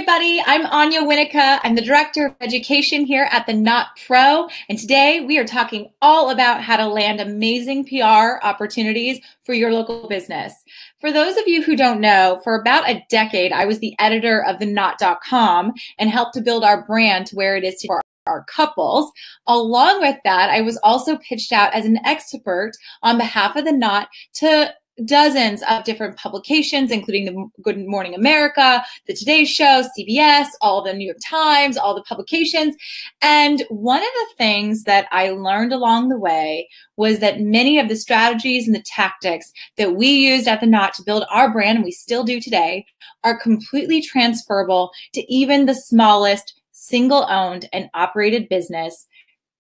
everybody. I'm Anya Winnica. I'm the Director of Education here at the Knot Pro. And today we are talking all about how to land amazing PR opportunities for your local business. For those of you who don't know, for about a decade, I was the editor of theknot.com and helped to build our brand to where it is for our couples. Along with that, I was also pitched out as an expert on behalf of the Knot to dozens of different publications, including the Good Morning America, the Today Show, CBS, all the New York Times, all the publications. And one of the things that I learned along the way was that many of the strategies and the tactics that we used at the Knot to build our brand, and we still do today, are completely transferable to even the smallest single-owned and operated business,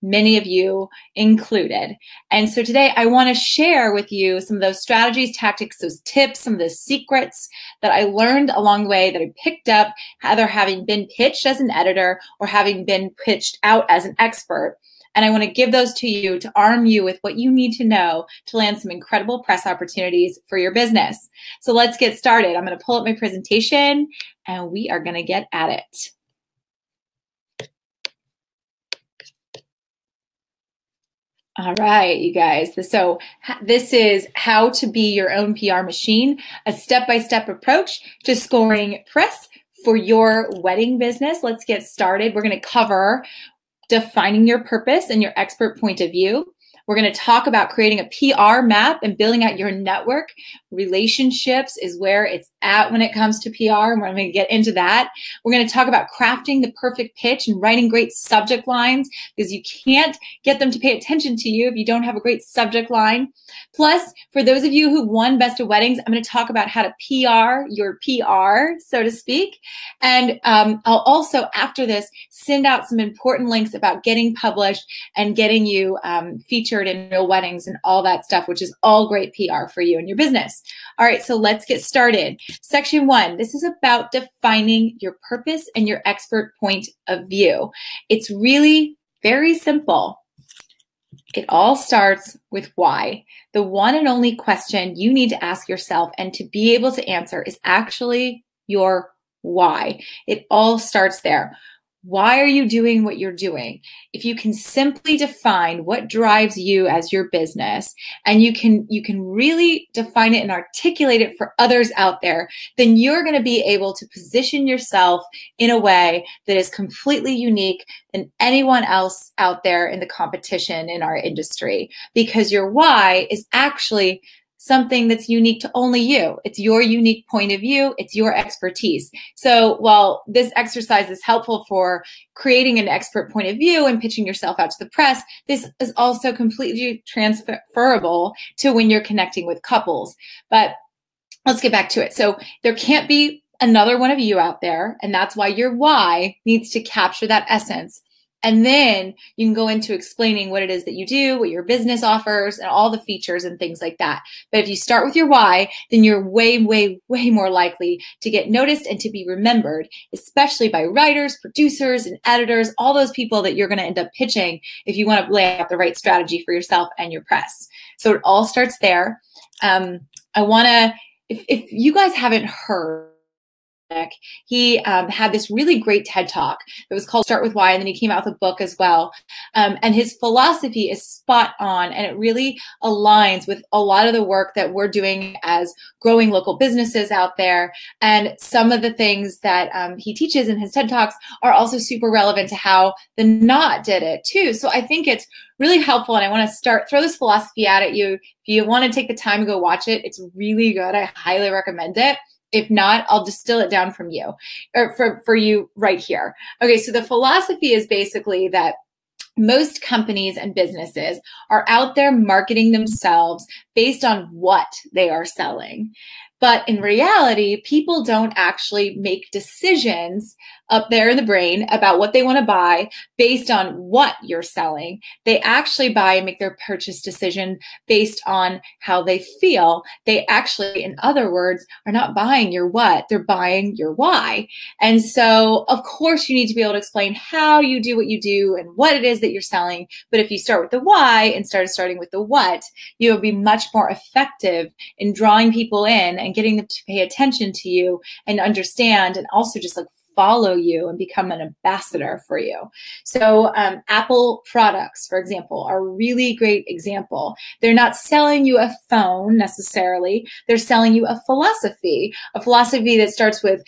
many of you included. And so today I want to share with you some of those strategies, tactics, those tips, some of the secrets that I learned along the way that I picked up, either having been pitched as an editor or having been pitched out as an expert. And I want to give those to you to arm you with what you need to know to land some incredible press opportunities for your business. So let's get started. I'm going to pull up my presentation and we are going to get at it. All right, you guys. So this is how to be your own PR machine, a step-by-step approach to scoring press for your wedding business. Let's get started. We're going to cover defining your purpose and your expert point of view. We're going to talk about creating a PR map and building out your network. Relationships is where it's at when it comes to PR, and we're going to get into that. We're going to talk about crafting the perfect pitch and writing great subject lines, because you can't get them to pay attention to you if you don't have a great subject line. Plus, for those of you who won Best of Weddings, I'm going to talk about how to PR your PR, so to speak. And I'll also, after this, send out some important links about getting published and getting you featured in real weddings and all that stuff, which is all great PR for you and your business. All right, so let's get started. Section 1, this is about defining your purpose and your expert point of view. It's really very simple. It all starts with why. The one and only question you need to ask yourself and to be able to answer is actually your why. It all starts there. Why are you doing what you're doing? If you can simply define what drives you as your business, and you can really define it and articulate it for others out there, then you're going to be able to position yourself in a way that is completely unique than anyone else out there in the competition in our industry, because your why is actually something that's unique to only you. It's your unique point of view. It's your expertise. So while this exercise is helpful for creating an expert point of view and pitching yourself out to the press, this is also completely transferable to when you're connecting with couples. But let's get back to it. So there can't be another one of you out there, and that's why your why needs to capture that essence. And then you can go into explaining what it is that you do, what your business offers, and all the features and things like that. But if you start with your why, then you're way, way, way more likely to get noticed and to be remembered, especially by writers, producers, and editors, all those people that you're going to end up pitching if you want to lay out the right strategy for yourself and your press. So it all starts there. I want to, if you guys haven't heard, he had this really great TED Talk that was called Start With Why, and then he came out with a book as well. And his philosophy is spot on, and it really aligns with a lot of the work that we're doing as growing local businesses out there. And some of the things that he teaches in his TED Talks are also super relevant to how the Knot did it too. So I think it's really helpful, and I want to throw this philosophy out at you. If you want to take the time to go watch it, it's really good. I highly recommend it. If not, I'll distill it down from you, or for you right here. Okay, so the philosophy is basically that most companies and businesses are out there marketing themselves based on what they are selling. But in reality, people don't actually make decisions up there in the brain about what they want to buy based on what you're selling. They actually buy and make their purchase decision based on how they feel. They actually, in other words, are not buying your what, they're buying your why. And so, of course, you need to be able to explain how you do what you do and what it is that you're selling. But if you start with the why instead of starting with the what, you'll be much more effective in drawing people in and getting them to pay attention to you and understand, and also just like follow you and become an ambassador for you. So Apple products, for example, are a really great example. They're not selling you a phone necessarily. They're selling you a philosophy that starts with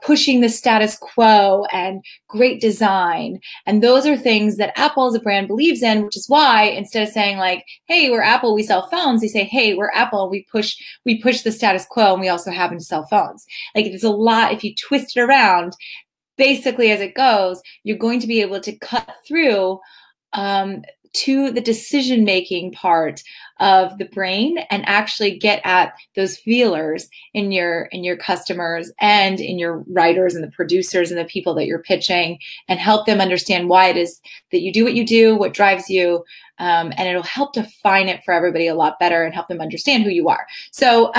pushing the status quo and great design. And those are things that Apple as a brand believes in, which is why instead of saying like, hey, we're Apple, we sell phones, they say, hey, we're Apple, we push the status quo, and we also happen to sell phones. Like, it's a lot. If you twist it around, basically as it goes, you're going to be able to cut through to the decision-making part of the brain and actually get at those feelers in your customers and in your writers and the producers and the people that you're pitching, and help them understand why it is that you do what you do, what drives you, and it'll help define it for everybody a lot better and help them understand who you are. So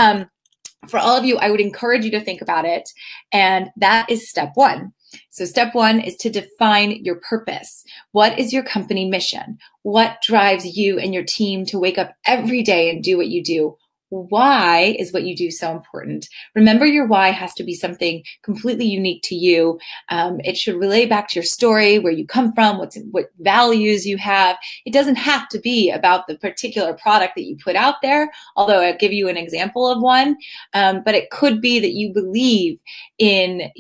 for all of you, I would encourage you to think about it, and that is step one. So step one is to define your purpose. What is your company mission? What drives you and your team to wake up every day and do what you do? Why is what you do so important? Remember, your why has to be something completely unique to you. It should relate back to your story, where you come from, what values you have. It doesn't have to be about the particular product that you put out there, although I'll give you an example of one. But it could be that you believe in,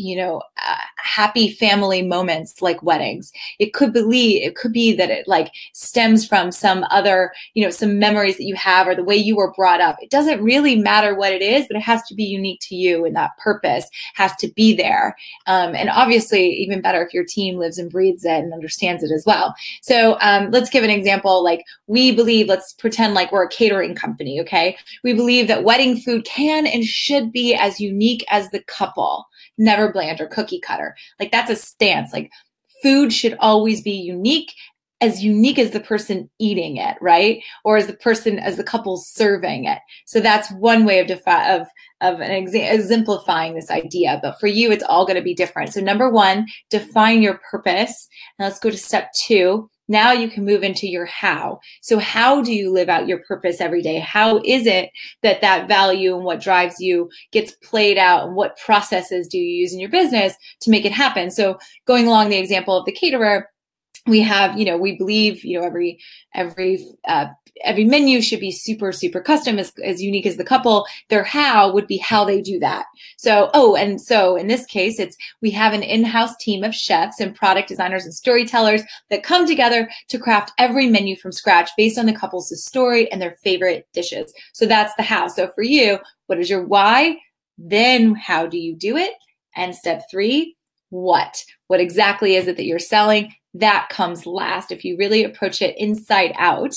happy family moments like weddings. It could be that it like stems from some other, some memories that you have or the way you were brought up. It doesn't really matter what it is, but it has to be unique to you, and that purpose has to be there. And obviously, even better if your team lives and breathes it and understands it as well. So let's give an example. Like, we believe, let's pretend like we're a catering company, okay? We believe that wedding food can and should be as unique as the couple, never bland or cookie cutter. Like, that's a stance. Like, food should always be unique as the person eating it, right? Or as the couple serving it. So that's one way of exemplifying this idea. But for you, it's all going to be different. So number one, define your purpose. Now let's go to step two. Now you can move into your how. So how do you live out your purpose every day? How is it that value and what drives you gets played out, and what processes do you use in your business to make it happen? So going along the example of the caterer, we have, we believe, every menu should be super, super custom, as unique as the couple. Their how would be how they do that. So, so in this case, we have an in-house team of chefs and product designers and storytellers that come together to craft every menu from scratch based on the couple's story and their favorite dishes. So that's the how. So for you, what is your why? Then how do you do it? And step three, what? What exactly is it that you're selling? That comes last. If you really approach it inside out,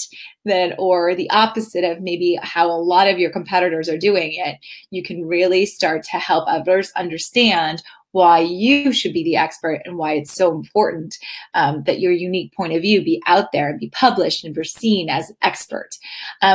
or the opposite of maybe how a lot of your competitors are doing it, you can really start to help others understand why you should be the expert and why it's so important that your unique point of view be out there and be published and be seen as expert.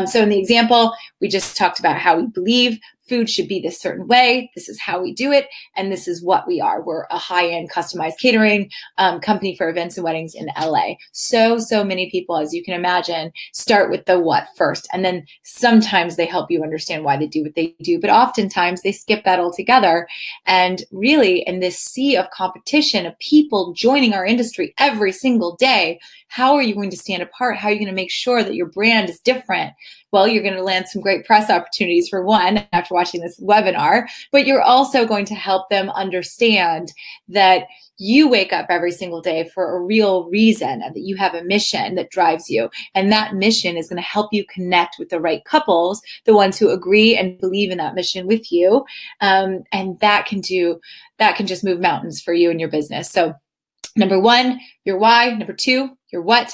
So in the example, we just talked about how we believe food should be this certain way. This is how we do it. And this is what we are. We're a high-end customized catering company for events and weddings in LA. So many people, as you can imagine, start with the what first. And then sometimes they help you understand why they do what they do. But oftentimes they skip that altogether. And really, in this sea of competition, of people joining our industry every single day, how are you going to stand apart? How are you going to make sure that your brand is different? Well, you're going to land some great press opportunities for one after watching this webinar, but you're also going to help them understand that you wake up every single day for a real reason and that you have a mission that drives you. And that mission is going to help you connect with the right couples, the ones who agree and believe in that mission with you. And that can just move mountains for you and your business. So number one, your why. Number two, your what,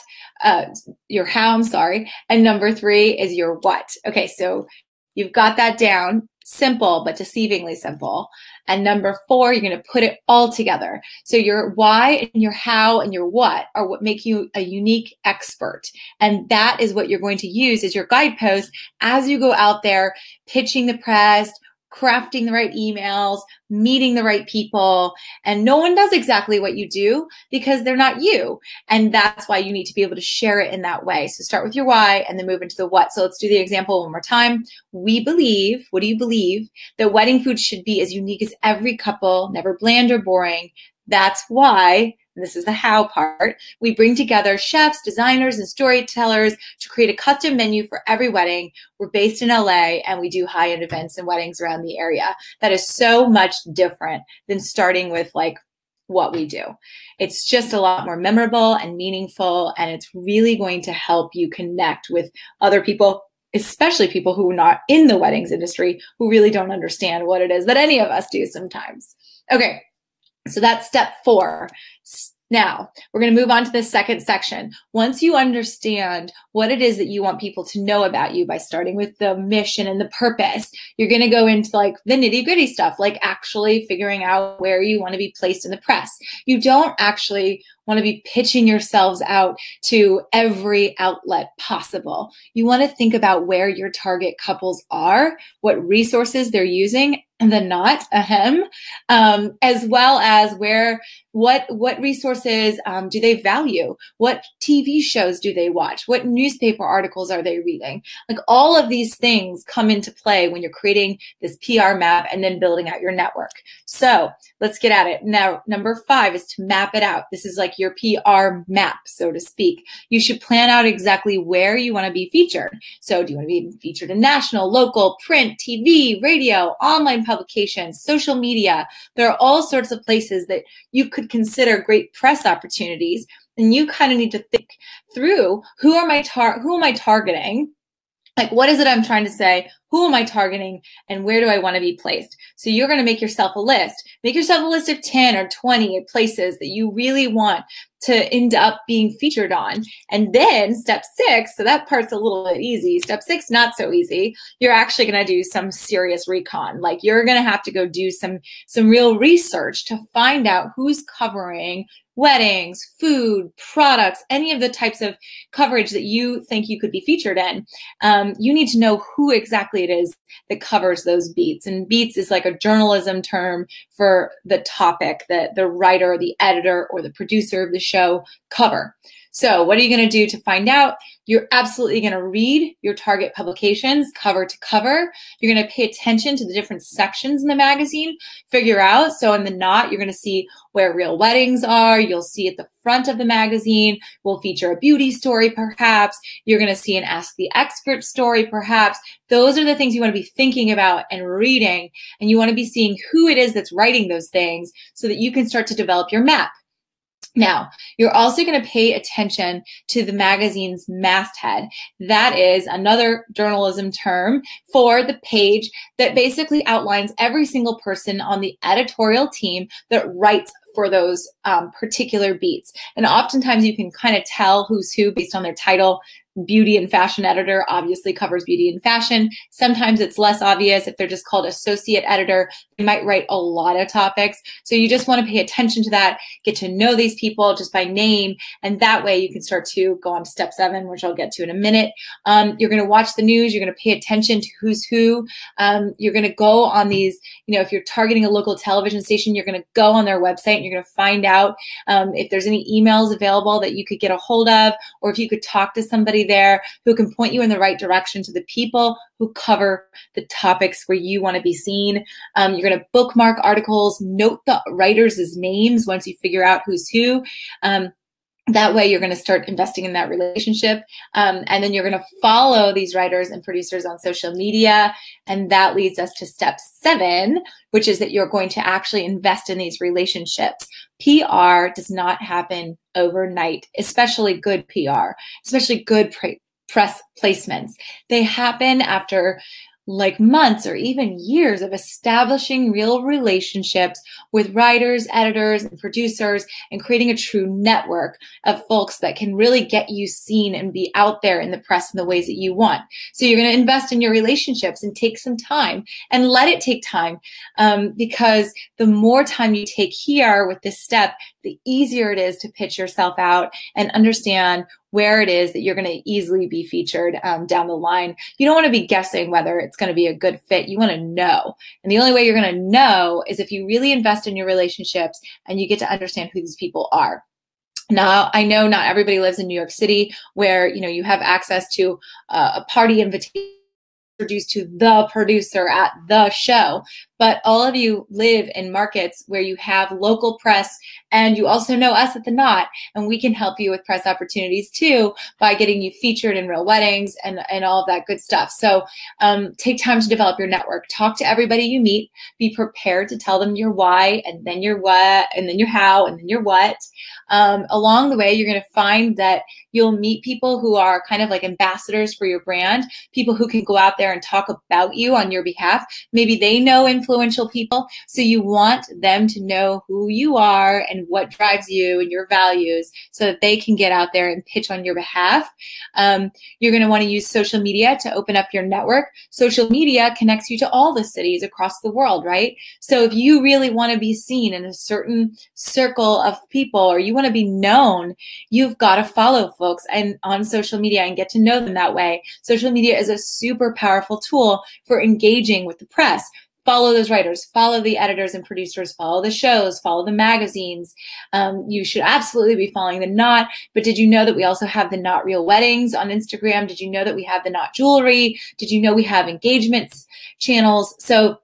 your how, I'm sorry. And number three is your what. Okay, so you've got that down. Simple, but deceivingly simple. And number four, you're going to put it all together. So your why and your how and your what are what make you a unique expert. And that is what you're going to use as your guidepost as you go out there pitching the press, crafting the right emails, meeting the right people. And no one does exactly what you do because they're not you. And that's why you need to be able to share it in that way. So start with your why and then move into the what. So let's do the example one more time. We believe, what do you believe? That wedding food should be as unique as every couple, never bland or boring. That's why, and this is the how part, we bring together chefs, designers, and storytellers to create a custom menu for every wedding. We're based in LA, and we do high-end events and weddings around the area. That is so much different than starting with like what we do. It's just a lot more memorable and meaningful, and it's really going to help you connect with other people, especially people who are not in the weddings industry, who really don't understand what it is that any of us do sometimes. Okay, so that's step 4. Now, we're going to move on to the second section. Once you understand what it is that you want people to know about you by starting with the mission and the purpose, you're going to go into like the nitty-gritty stuff, like actually figuring out where you want to be placed in the press. You don't actually want to be pitching yourselves out to every outlet possible. You want to think about where your target couples are, what resources they're using, and then not as well as what resources do they value? What TV shows do they watch? What newspaper articles are they reading? Like all of these things come into play when you're creating this PR map and then building out your network. So let's get at it. Now, number 5 is to map it out. This is like your PR map, so to speak. You should plan out exactly where you want to be featured. So do you want to be featured in national, local, print, TV, radio, online publications, social media? There are all sorts of places that you could consider great press opportunities, and you kind of need to think through who am I targeting? Like, what is it I'm trying to say? Who am I targeting? And where do I want to be placed? So you're going to make yourself a list. Make yourself a list of 10 or 20 places that you really want to end up being featured on. And then step 6, so that part's a little bit easy. Step 6, not so easy. You're actually going to do some serious recon. Like you're going to have to go do some real research to find out who's covering weddings, food, products, any of the types of coverage that you think you could be featured in. You need to know who exactly it is that covers those beats. And beats is like a journalism term for the topic that the writer or the editor or the producer of the show cover. So what are you going to do to find out? You're absolutely going to read your target publications cover to cover. You're going to pay attention to the different sections in the magazine, figure out. So in the Knot, you're going to see where real weddings are. You'll see at the front of the magazine, we'll feature a beauty story perhaps. You're going to see an Ask the Expert story perhaps. Those are the things you want to be thinking about and reading. And you want to be seeing who it is that's writing those things so that you can start to develop your map. Now, you're also going to pay attention to the magazine's masthead. That is another journalism term for the page that basically outlines every single person on the editorial team that writes for those particular beats. And oftentimes you can kind of tell who's who based on their title. Beauty and fashion editor obviously covers beauty and fashion. Sometimes it's less obvious. If they're just called associate editor, they might write a lot of topics. So you just want to pay attention to that, get to know these people just by name. And that way you can start to go on to step 7, which I'll get to in a minute. You're going to watch the news. You're going to pay attention to who's who. You're going to go on these, if you're targeting a local television station, you're going to go on their website and you're going to find out if there's any emails available that you could get a hold of, or if you could talk to somebody there who can point you in the right direction to the people who cover the topics where you want to be seen. You're going to bookmark articles, note the writers' names once you figure out who's who. That way you're going to start investing in that relationship. And then you're going to follow these writers and producers on social media. And that leads us to step 7, which is that you're going to actually invest in these relationships. PR does not happen overnight, especially good PR, especially good press placements. They happen after like months or even years of establishing real relationships with writers, editors, and producers, and creating a true network of folks that can really get you seen and be out there in the press in the ways that you want. So you're going to invest in your relationships and take some time and let it take time, because the more time you take here with this step, the easier it is to pitch yourself out and understand where it is that you're going to easily be featured down the line. You don't want to be guessing whether it's going to be a good fit. You want to know. And the only way you're going to know is if you really invest in your relationships and you get to understand who these people are. Now, I know not everybody lives in New York City where, you have access to a party invitation introduced to the producer at the show. but all of you live in markets where you have local press, and you also know us at The Knot, and we can help you with press opportunities too by getting you featured in real weddings and all of that good stuff. So take time to develop your network. Talk to everybody you meet. Be prepared to tell them your why, and then your what, and then your how, and then your what. Along the way, you're going to find that you'll meet people who are kind of like ambassadors for your brand, people who can go out there and talk about you on your behalf. Maybe they know influential people, so you want them to know who you are and what drives you and your values so that they can get out there and pitch on your behalf. You're going to want to use social media to open up your network. Social media connects you to all the cities across the world, right? So if you really want to be seen in a certain circle of people, or you want to be known, you've got to follow folks and on social media and get to know them that way. Social media is a super powerful tool for engaging with the press. Follow those writers, follow the editors and producers, follow the shows, follow the magazines. You should absolutely be following The Knot, but did you know that we also have The Knot Real Weddings on Instagram? Did you know that we have The Knot Jewelry? Did you know we have engagements channels? So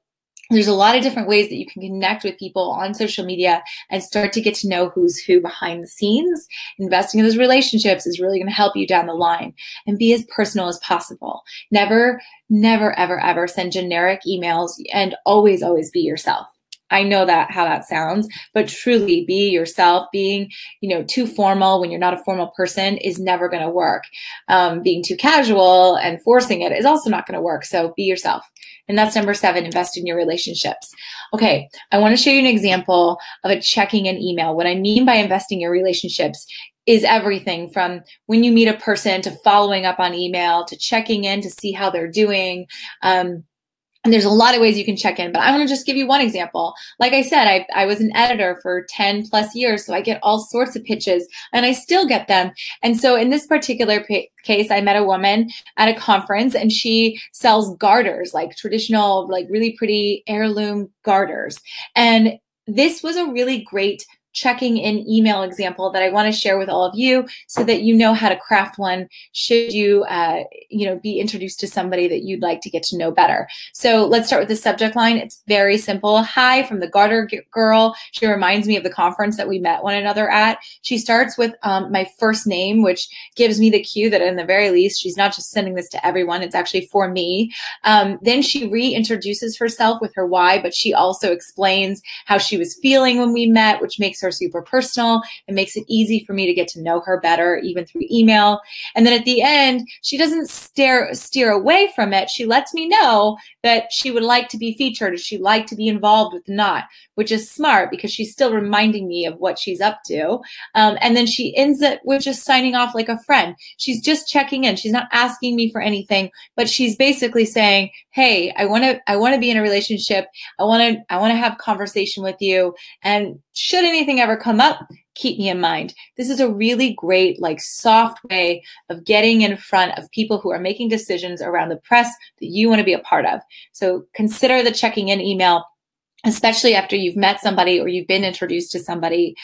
there's a lot of different ways that you can connect with people on social media and start to get to know who's who behind the scenes. Investing in those relationships is really going to help you down the line, and be as personal as possible. Never, ever, ever send generic emails, and always, always be yourself. I know that how that sounds, but truly be yourself. Being, too formal when you're not a formal person is never going to work. Being too casual and forcing it is also not going to work. So be yourself. And that's number 7, invest in your relationships. Okay, I want to show you an example of a checking in email. What I mean by investing in your relationships is everything from when you meet a person to following up on email to checking in to see how they're doing. And there's a lot of ways you can check in, but I want to just give you one example. Like I said, I was an editor for 10 plus years, so I get all sorts of pitches, and I still get them. And so in this particular case, I met a woman at a conference, and she sells garters, like traditional, like really pretty heirloom garters. And this was a really great checking in email example that I want to share with all of you so that you know how to craft one should you, be introduced to somebody that you'd like to get to know better. So let's start with the subject line. It's very simple. Hi from the Garter Girl. She reminds me of the conference that we met one another at. She starts with my first name, which gives me the cue that in the very least, she's not just sending this to everyone. It's actually for me. Then she reintroduces herself with her why, but she also explains how she was feeling when we met, which makes her super personal. It makes it easy for me to get to know her better, even through email. And then at the end, she doesn't steer away from it. She lets me know that she would like to be featured, or she'd like to be involved with The Knot, which is smart because she's still reminding me of what she's up to. And then she ends it with just signing off like a friend. She's just checking in. She's not asking me for anything, but she's basically saying, hey, I want to be in a relationship. I want to have conversation with you. And should anything ever come up, keep me in mind. This is a really great, soft way of getting in front of people who are making decisions around the press that you want to be a part of. So consider the checking in email, especially after you've met somebody or you've been introduced to somebody.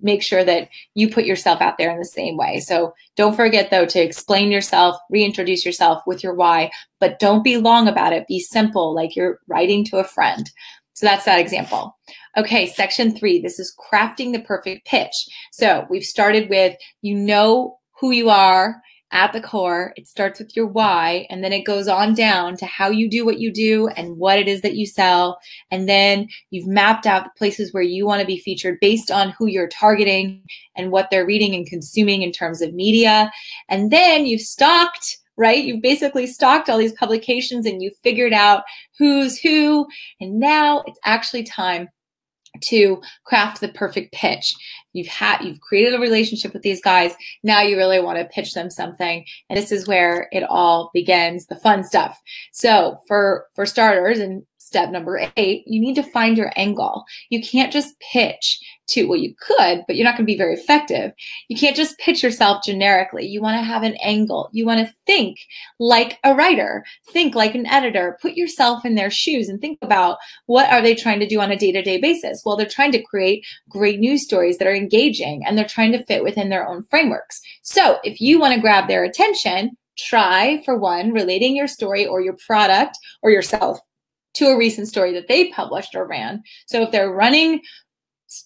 Make sure that you put yourself out there in the same way. So don't forget, though, to explain yourself, reintroduce yourself with your why, but don't be long about it. Be simple, like you're writing to a friend. So that's that example. Okay, section 3, this is crafting the perfect pitch. So we've started with, who you are at the core. It starts with your why, and then it goes on down to how you do what you do and what it is that you sell. And then you've mapped out the places where you want to be featured based on who you're targeting and what they're reading and consuming in terms of media. And then you've stocked, right? You've basically stocked all these publications and you've figured out who's who. And now it's actually time to craft the perfect pitch. You've created a relationship with these guys. Now you really want to pitch them something. And this is where it all begins, the fun stuff. So for starters, and step number 8, you need to find your angle. You can't just pitch to, well, you could, but you're not going to be very effective. You can't just pitch yourself generically. You want to have an angle. You want to think like a writer, think like an editor, put yourself in their shoes and think about what are they trying to do on a day-to-day basis? Well, they're trying to create great news stories that are engaging, and they're trying to fit within their own frameworks. So if you want to grab their attention, try, for one, relating your story or your product or yourself to a recent story that they published or ran. So if they're running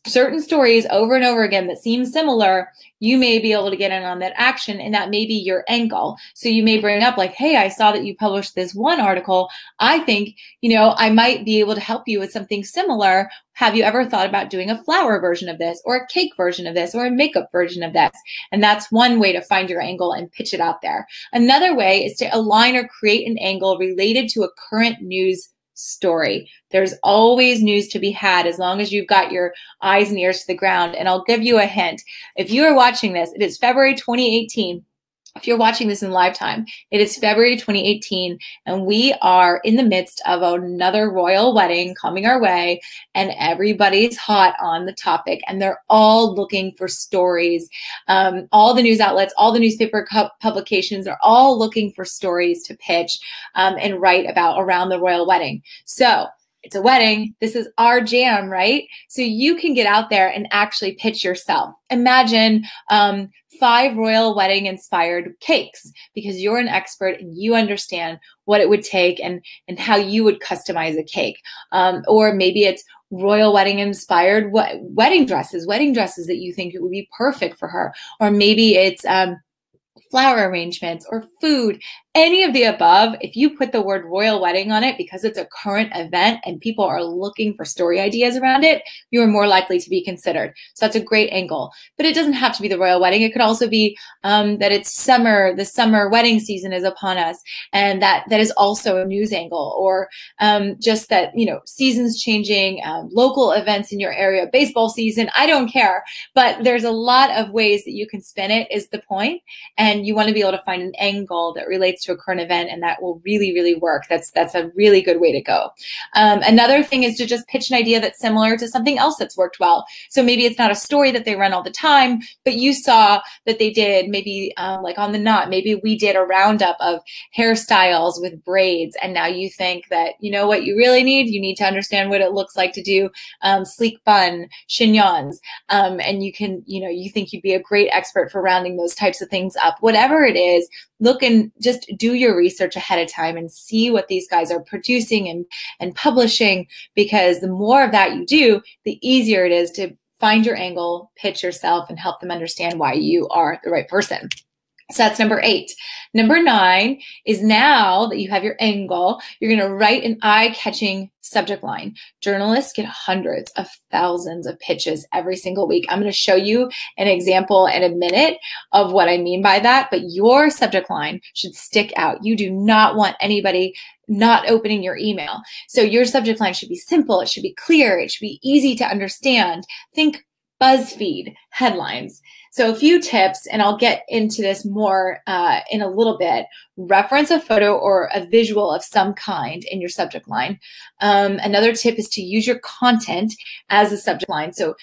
certain stories over and over again that seem similar, you may be able to get in on that action, and that may be your angle. So you may bring up like, hey, I saw that you published this one article. I think, I might be able to help you with something similar. Have you ever thought about doing a flower version of this, or a cake version of this, or a makeup version of this? And that's one way to find your angle and pitch it out there. Another way is to align or create an angle related to a current news story. There's always news to be had as long as you've got your eyes and ears to the ground. And I'll give you a hint. If you are watching this, it is February 2018. If you're watching this in live time, it is February 2018, and we are in the midst of another royal wedding coming our way, and everybody's hot on the topic, and they're all looking for stories. All the news outlets, all the newspaper publications are all looking for stories to pitch and write about around the royal wedding. So it's a wedding. This is our jam, right? So you can get out there and actually pitch yourself. Imagine 5 royal wedding inspired cakes, because you're an expert and you understand what it would take and how you would customize a cake. Or maybe it's royal wedding inspired wedding dresses that you think it would be perfect for her. Or maybe it's flower arrangements or food, any of the above. If you put the word royal wedding on it because it's a current event and people are looking for story ideas around it, you are more likely to be considered. So that's a great angle. But it doesn't have to be the royal wedding. It could also be that it's summer, the summer wedding season is upon us, and that is also a news angle. Or just that, seasons changing, local events in your area, baseball season, I don't care. But there's a lot of ways that you can spin it is the point. And you want to be able to find an angle that relates to a current event, and that will really, really work. That's a really good way to go. Another thing is to just pitch an idea that's similar to something else that's worked well. So maybe it's not a story that they run all the time, but you saw that they did maybe like on The Knot, maybe we did a roundup of hairstyles with braids. And now you think that, what you really need? You need to understand what it looks like to do sleek bun, chignons. And you can, you think you'd be a great expert for rounding those types of things up. Whatever it is, look and just do your research ahead of time and see what these guys are producing and publishing, because the more of that you do, the easier it is to find your angle, pitch yourself, and help them understand why you are the right person. So that's number 8. Number 9 is, now that you have your angle, you're going to write an eye-catching subject line. Journalists get hundreds of thousands of pitches every single week. I'm going to show you an example in a minute of what I mean by that, but your subject line should stick out. You do not want anybody not opening your email. So your subject line should be simple. It should be clear. It should be easy to understand. Think BuzzFeed headlines. So a few tips, and I'll get into this more in a little bit. Reference a photo or a visual of some kind in your subject line. Another tip is to use your content as a subject line. So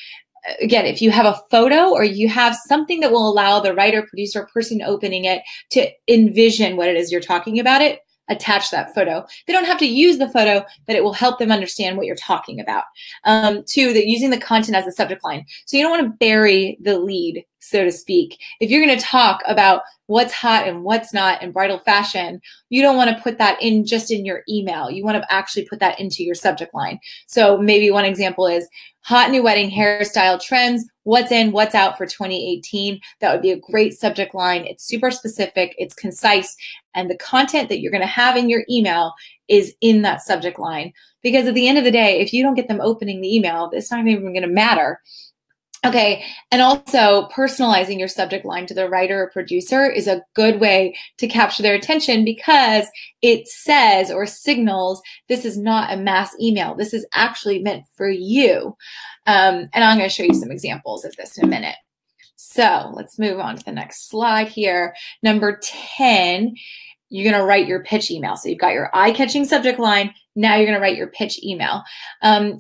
again, if you have a photo or you have something that will allow the writer, producer, person opening it to envision what it is you're talking about, attach that photo. They don't have to use the photo, but it will help them understand what you're talking about. 2, that using the content as a subject line. So you don't want to bury the lead, so to speak. If you're going to talk about what's hot and what's not in bridal fashion, you don't want to put that in just in your email. You want to actually put that into your subject line. So maybe one example is hot new wedding hairstyle trends, what's in, what's out for 2018. That would be a great subject line. It's super specific, it's concise, and the content that you're going to have in your email is in that subject line. Because at the end of the day, if you don't get them opening the email, it's not even going to matter. Okay, and also personalizing your subject line to the writer or producer is a good way to capture their attention, because it says or signals this is not a mass email. This is actually meant for you. And I'm going to show you some examples of this in a minute. So let's move on to the next slide here. Number 10, you're going to write your pitch email. So you've got your eye-catching subject line. Now you're going to write your pitch email.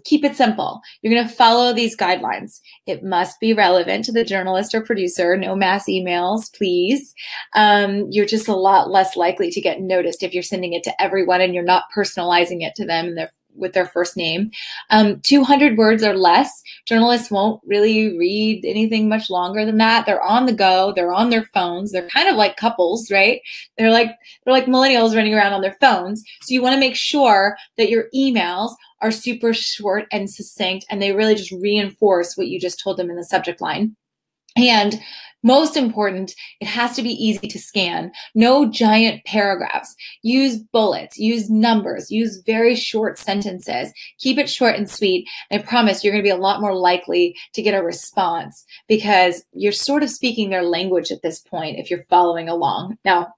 Keep it simple. You're going to follow these guidelines. It must be relevant to the journalist or producer. No mass emails, please. You're just a lot less likely to get noticed if you're sending it to everyone and you're not personalizing it to them and with their first name. 200 words or less. Journalists won't really read anything much longer than that. They're on the go. They're on their phones. They're kind of like couples, right? They're like millennials running around on their phones. So you want to make sure that your emails are super short and succinct, and they really just reinforce what you just told them in the subject line. And most important, it has to be easy to scan. No giant paragraphs. Use bullets, use numbers, use very short sentences. Keep it short and sweet. And I promise you're going to be a lot more likely to get a response because you're sort of speaking their language at this point if you're following along. Now,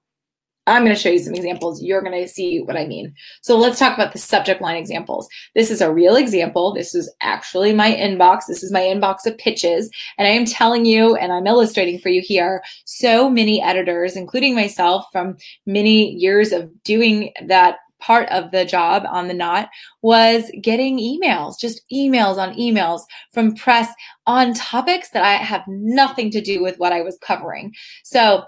I'm going to show you some examples. You're going to see what I mean. So let's talk about the subject line examples. This is a real example. This is actually my inbox. This is my inbox of pitches. And I am telling you, and I'm illustrating for you here, so many editors, including myself from many years of doing that part of the job on The Knot, was getting emails, just emails on emails from press on topics that I have nothing to do with what I was covering. So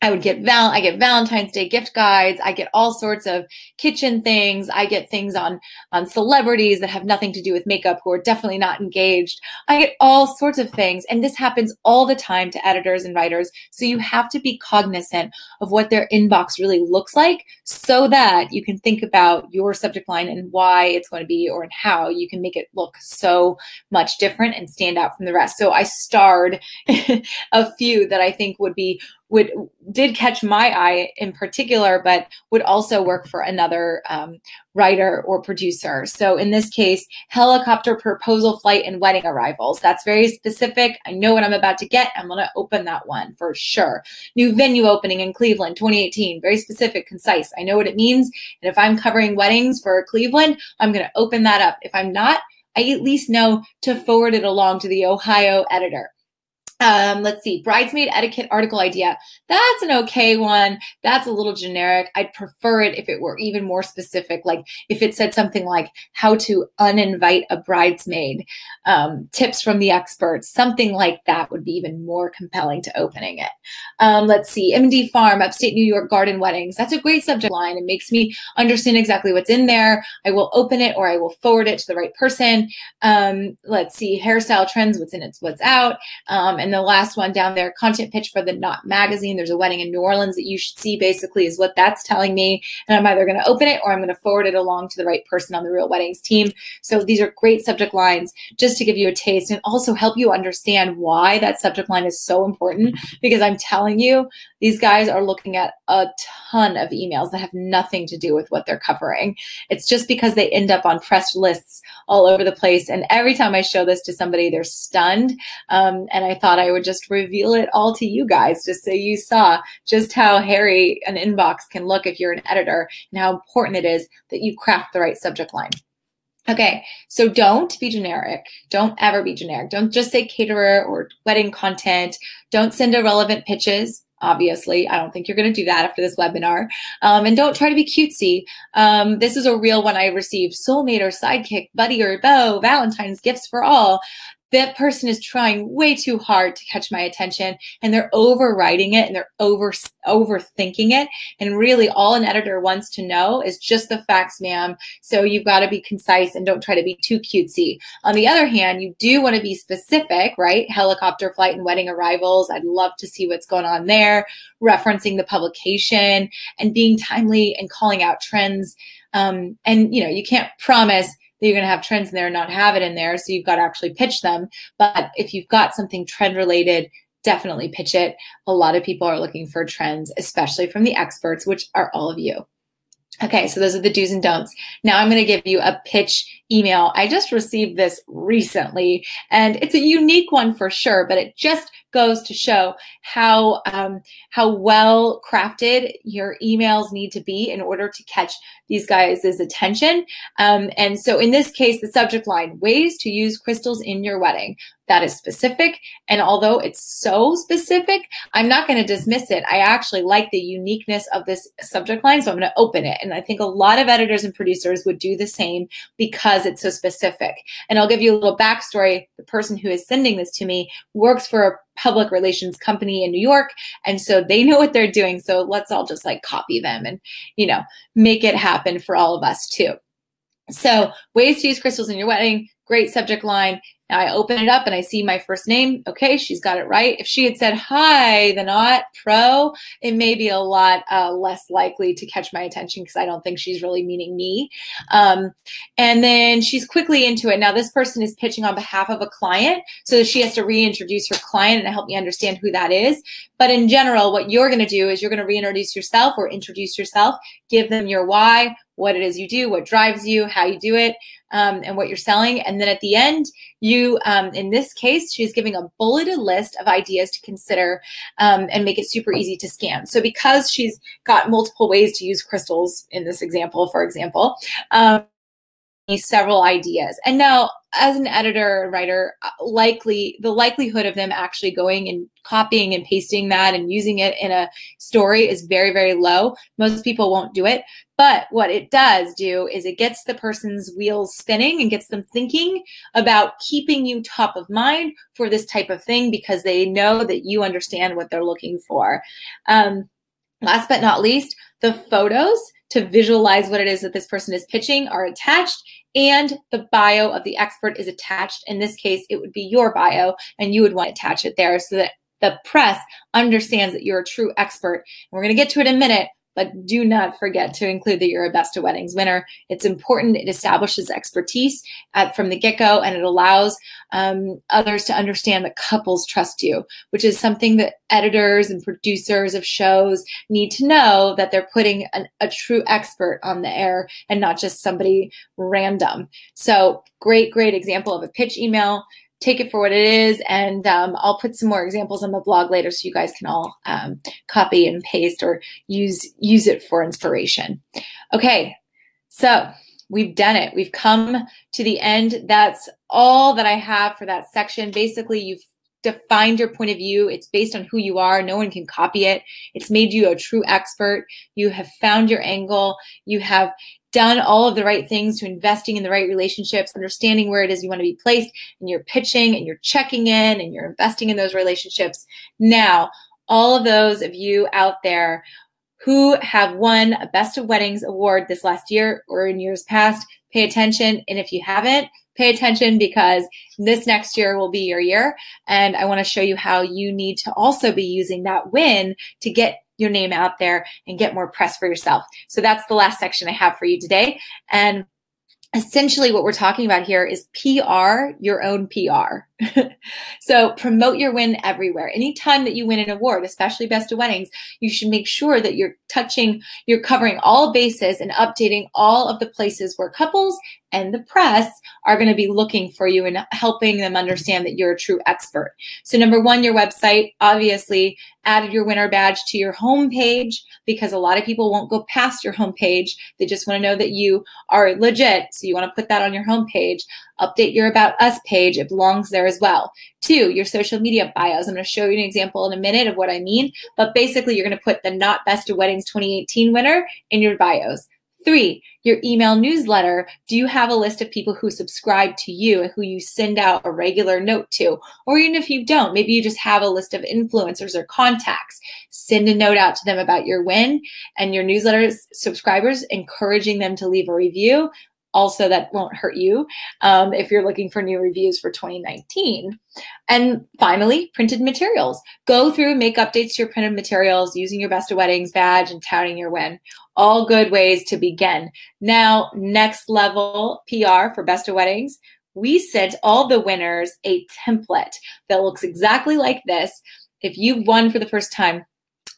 I get Valentine's Day gift guides. I get all sorts of kitchen things. I get things on celebrities that have nothing to do with makeup who are definitely not engaged. I get all sorts of things. And this happens all the time to editors and writers. So you have to be cognizant of what their inbox really looks like so that you can think about your subject line and why it's going to be or how you can make it look so much different and stand out from the rest. So I starred a few that I think did catch my eye in particular, but would also work for another writer or producer. So in this case, helicopter proposal flight and wedding arrivals. That's very specific. I know what I'm about to get. I'm going to open that one for sure. New venue opening in Cleveland, 2018. Very specific, concise. I know what it means. And if I'm covering weddings for Cleveland, I'm going to open that up. If I'm not, I at least know to forward it along to the Ohio editor. Let's see, bridesmaid etiquette article idea. That's an okay one. That's a little generic. I'd prefer it if it were even more specific, like if it said something like how to uninvite a bridesmaid, tips from the experts, something like that would be even more compelling to opening it. Let's see, M&D Farm, upstate New York garden weddings. That's a great subject line. It makes me understand exactly what's in there. I will open it or I will forward it to the right person. Let's see, hairstyle trends, what's in, it's what's out. And the last one down there, content pitch for The Knot magazine. There's a wedding in New Orleans that you should see, basically, is what that's telling me. And I'm either going to open it or I'm going to forward it along to the right person on the Real Weddings team. So these are great subject lines just to give you a taste and also help you understand why that subject line is so important, because I'm telling you, these guys are looking at a ton of emails that have nothing to do with what they're covering. It's just because they end up on press lists all over the place. And every time I show this to somebody, they're stunned. And I thought I would just reveal it all to you guys, just so you saw just how hairy an inbox can look if you're an editor and how important it is that you craft the right subject line. Okay, so don't be generic. Don't ever be generic. Don't just say caterer or wedding content. Don't send irrelevant pitches. Obviously, I don't think you're going to do that after this webinar. And don't try to be cutesy. This is a real one I received. Soulmate or sidekick, buddy or beau, Valentine's gifts for all. That person is trying way too hard to catch my attention, and they're overwriting it and they're overthinking it. And really all an editor wants to know is just the facts, ma'am. So you've got to be concise and don't try to be too cutesy. On the other hand, you do want to be specific, right? Helicopter flight and wedding arrivals. I'd love to see what's going on there, referencing the publication and being timely and calling out trends. And you can't promise that you're going to have trends in there and not have it in there. So you've got to actually pitch them. But if you've got something trend related, definitely pitch it. A lot of people are looking for trends, especially from the experts, which are all of you. Okay, so those are the do's and don'ts. Now I'm going to give you a pitch email. I just received this recently, and it's a unique one for sure, but it just goes to show how well crafted your emails need to be in order to catch these guys' attention. And so in this case, the subject line, ways to use crystals in your wedding. That is specific. And although it's so specific, I'm not going to dismiss it. I actually like the uniqueness of this subject line, so I'm going to open it. And I think a lot of editors and producers would do the same because it's so specific. And I'll give you a little backstory. The person who is sending this to me works for a public relations company in New York. And so they know what they're doing. So let's all just like copy them and, make it happen for all of us too. So ways to use crystals in your wedding, great subject line. Now I open it up and I see my first name. Okay, she's got it right. If she had said, hi, the Knot Pro, it may be a lot less likely to catch my attention because I don't think she's really meaning me. And then she's quickly into it. Now this person is pitching on behalf of a client, so she has to reintroduce her client and help me understand who that is. But in general, what you're going to do is you're going to reintroduce yourself or introduce yourself, give them your why, what it is you do, what drives you, how you do it, and what you're selling. And then at the end, you, in this case, she's giving a bulleted list of ideas to consider and make it super easy to scan. So because she's got multiple ways to use crystals in this example, for example, several ideas. And now as an editor and writer, the likelihood of them actually going and copying and pasting that and using it in a story is very, very low. Most people won't do it. But what it does do is it gets the person's wheels spinning and gets them thinking about keeping you top of mind for this type of thing because they know that you understand what they're looking for. Last but not least, the photos to visualize what it is that this person is pitching are attached, and the bio of the expert is attached. In this case, it would be your bio, and you would want to attach it there so that the press understands that you're a true expert. And we're going to get to it in a minute, but do not forget to include that you're a Best of Weddings winner. It's important. It establishes expertise from the get-go, and it allows others to understand that couples trust you, which is something that editors and producers of shows need to know, that they're putting a true expert on the air and not just somebody random. So great, great example of a pitch email. Take it for what it is, and I'll put some more examples on the blog later so you guys can all copy and paste or use it for inspiration. Okay, so we've done it. We've come to the end. That's all that I have for that section. Basically, you've defined your point of view. It's based on who you are. No one can copy it. It's made you a true expert. You have found your angle. You have done all of the right things to investing in the right relationships, understanding where it is you want to be placed, and you're pitching and you're checking in and you're investing in those relationships. Now, all of those of you out there who have won a Best of Weddings award this last year or in years past, pay attention. And if you haven't, pay attention, because this next year will be your year. And I want to show you how you need to also be using that win to get your name out there and get more press for yourself. So that's the last section I have for you today. And essentially what we're talking about here is PR, your own PR. So promote your win everywhere. Anytime that you win an award, especially Best of Weddings, you should make sure that you're covering all bases and updating all of the places where couples and the press are going to be looking for you and helping them understand that you're a true expert. So number one, your website. Obviously, added your winner badge to your homepage, because a lot of people won't go past your homepage. They just want to know that you are legit. So you want to put that on your homepage. Update your About Us page. It belongs there as well. 2, your social media bios. I'm going to show you an example in a minute of what I mean, but basically you're going to put the Not Best of Weddings 2018 winner in your bios. 3, your email newsletter. Do you have a list of people who subscribe to you and who you send out a regular note to? Or even if you don't, maybe you just have a list of influencers or contacts. Send a note out to them about your win and your newsletter subscribers, encouraging them to leave a review. Also, that won't hurt you if you're looking for new reviews for 2019. And finally, printed materials. Go through, make updates to your printed materials using your Best of Weddings badge and touting your win. All good ways to begin. Now, next level PR for Best of Weddings. We sent all the winners a template that looks exactly like this. If you've won for the first time,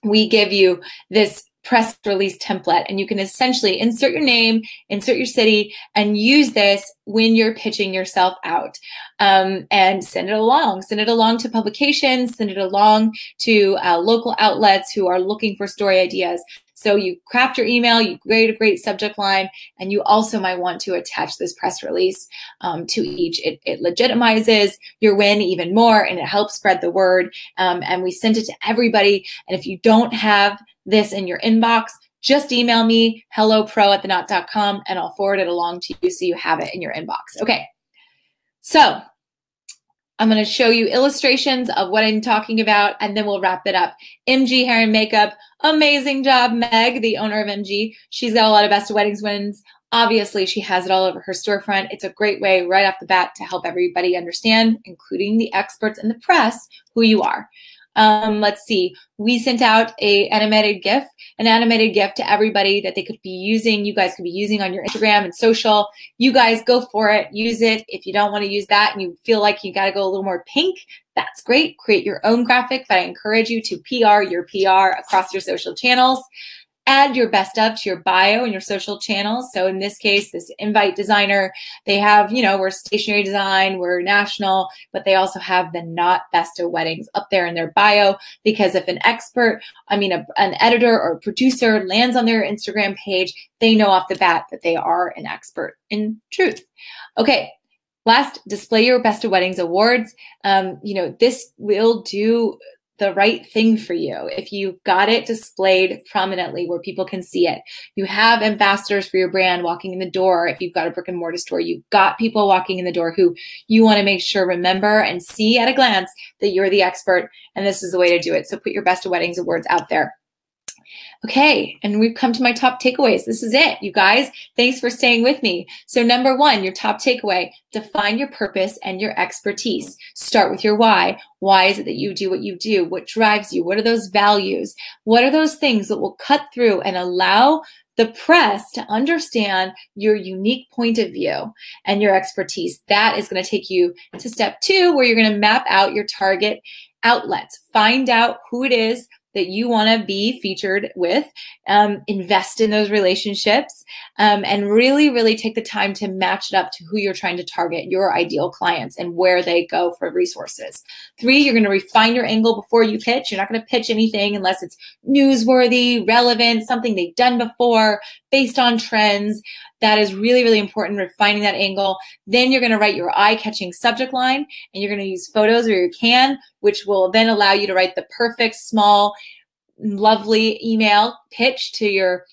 we give you this press release template, and you can essentially insert your name, insert your city, and use this when you're pitching yourself out, and send it along. Send it along to publications, send it along to local outlets who are looking for story ideas. So you craft your email, you create a great subject line, and you also might want to attach this press release to each. It legitimizes your win even more, and it helps spread the word. And we sent it to everybody. And if you don't have this in your inbox, just email me, hellopro@theknot.com, and I'll forward it along to you so you have it in your inbox. Okay, so I'm going to show you illustrations of what I'm talking about, and then we'll wrap it up. MG Hair and Makeup, amazing job, Meg, the owner of MG. She's got a lot of Best of Weddings wins Obviously, she has it all over her storefront. It's a great way right off the bat to help everybody understand, including the experts and the press, who you are. Let's see. We sent out an animated GIF to everybody that they could be using. You guys could be using on your Instagram and social. You guys go for it. Use it. If you don't want to use that and you feel like you got to go a little more pink, that's great. Create your own graphic, but I encourage you to PR your PR across your social channels. Add your best of to your bio and your social channels. So in this case, this Invite Designer, they have, we're stationary design, we're national, but they also have the Not Best of Weddings up there in their bio, because if an an editor or producer lands on their Instagram page, they know off the bat that they are an expert in truth. Okay. Last, display your Best of Weddings awards. This will do the right thing for you if you've got it displayed prominently where people can see it. You have ambassadors for your brand walking in the door. If you've got a brick and mortar store, you've got people walking in the door who you want to make sure remember and see at a glance that you're the expert, and this is the way to do it. So put your Best of Weddings awards out there. Okay, and we've come to my top takeaways. This is it, you guys. Thanks for staying with me. So number one, your top takeaway, define your purpose and your expertise. Start with your why. Why is it that you do what you do? What drives you? What are those values? What are those things that will cut through and allow the press to understand your unique point of view and your expertise? That is going to take you to step two, where you're going to map out your target outlets. Find out who it is that you want to be featured with, invest in those relationships, and really, really take the time to match it up to who you're trying to target, your ideal clients, and where they go for resources. Three, you're going to refine your angle before you pitch. You're not going to pitch anything unless it's newsworthy, relevant, something they've done before, based on trends. That is really, really important, refining that angle. Then you're going to write your eye-catching subject line, and you're going to use photos where you can, which will then allow you to write the perfect, small, lovely email pitch to your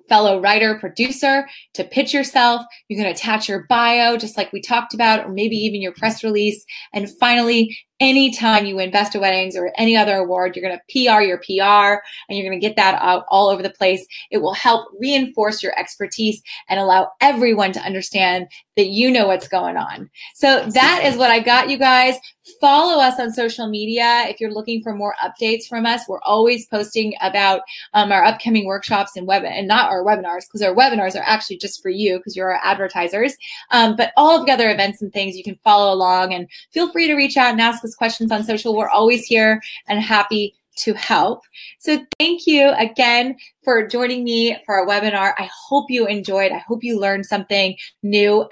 fellow writer, producer, to pitch yourself. You can attach your bio, just like we talked about, or maybe even your press release. And finally, anytime you win Best of Weddings or any other award, you're going to PR your PR, and you're going to get that out all over the place. It will help reinforce your expertise and allow everyone to understand that you know what's going on. So that is what I got, you guys. Follow us on social media if you're looking for more updates from us. We're always posting about our upcoming workshops and not our webinars, because our webinars are actually just for you because you're our advertisers. But all of the other events and things, you can follow along, and feel free to reach out and ask us questions on social. We're always here and happy to help. So thank you again for joining me for our webinar. I hope you enjoyed. I hope you learned something new.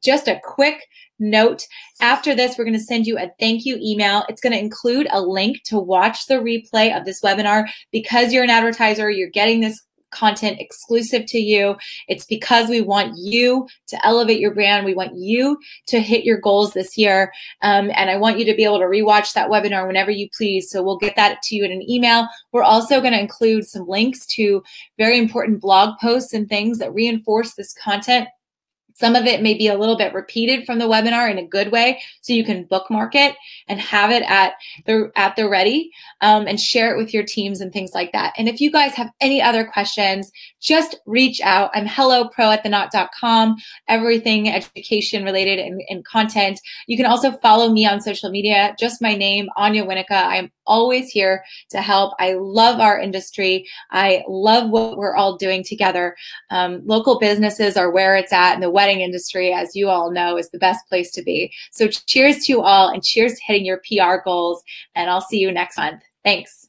Just a quick note, after this, we're going to send you a thank you email. It's going to include a link to watch the replay of this webinar. Because you're an advertiser, you're getting this content exclusive to you. It's because we want you to elevate your brand. We want you to hit your goals this year. And I want you to be able to rewatch that webinar whenever you please. So we'll get that to you in an email. We're also going to include some links to very important blog posts and things that reinforce this content. Some of it may be a little bit repeated from the webinar in a good way, so you can bookmark it and have it at the ready, and share it with your teams and things like that. And if you guys have any other questions, just reach out. I'm hellopro@theknot.com, everything education related and content. You can also follow me on social media, just my name, Anya Winnica. I'm always here to help. I love our industry. I love what we're all doing together. Local businesses are where it's at, and the wedding industry, as you all know, is the best place to be. So cheers to you all, and cheers to hitting your PR goals, and I'll see you next month. Thanks.